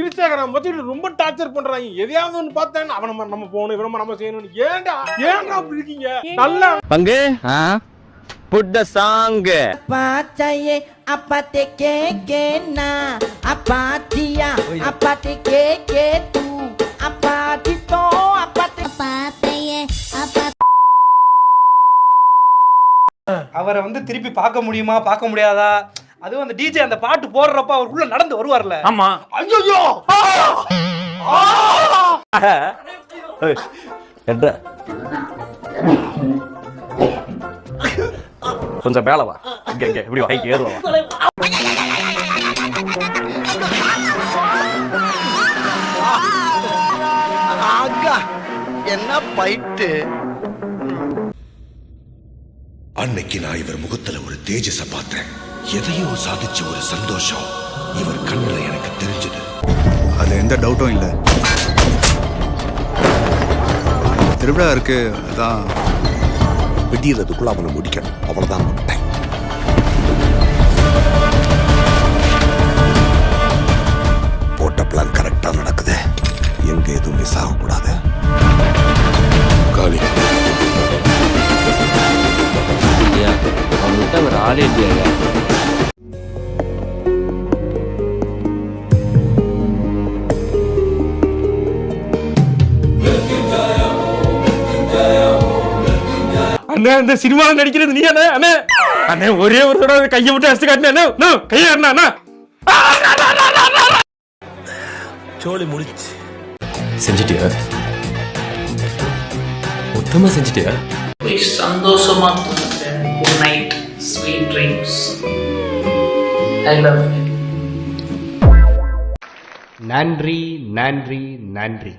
Instagram வச்சுட்டு ரொம்ப torture பண்றாங்க. எதையாவது ஒன்று பார்த்தேன் அவன் நம்ம போகணும் இவன் நம்ம செய்யணும். ஏன்டா அப்படி இருக்கீங்க? நல்லா பங்கு put the song apa चाहिए apa teke na apa dia apa teke tu apa dito apa चाहिए apa அவரை வந்து திருப்பி பார்க்க முடியுமா பார்க்க முடியாதா? அதுவும் அந்த டிஜே அந்த பாட்டு போடுறப்ப அவர் உள்ள நடந்து வருவார்ல. ஆமா. ஐயோ என்ற கொஞ்சம் மேல வா. இங்க இப்படி ஹைட் ஏறுவா. ஆகா என்ன பைட்டு. அன்னைக்கு நான் இவர் முகத்துல ஒரு தேஜஸ பார்த்தேன். எதையோ சாதிச்ச ஒரு சந்தோஷம் இவர் கண்ணுல எனக்கு தெரிஞ்சது. அது எந்த டவுட்டும் இல்லை. திருவிழா இருக்கு, அதான் விடியறதுக்குள்ள அவனை முடிக்கணும். அவ்வளவுதான் விட்டேன். போட்ட பிளான் கரெக்டா நடக்குது. எங்க எதுவும் மிஸ் ஆகக்கூடாது. காலி அவங்ககிட்ட ஒரு ஆளே இல்லையா? அண்ணா இந்த சினிமாவில் நடிக்கிறது நீ அண்ணே? அண்ணே அண்ணே ஒரே ஒரு தடவை கையை விட்டு அடிச்சு காட்டினே. கையை அண்ணா சோலி முடிச்சு செஞ்சிட்டியா? மொத்தமா செஞ்சிட்டியா? சந்தோஷமா தூங்குறேன். Good night, sweet dreams. I love you. நன்றி நன்றி நன்றி.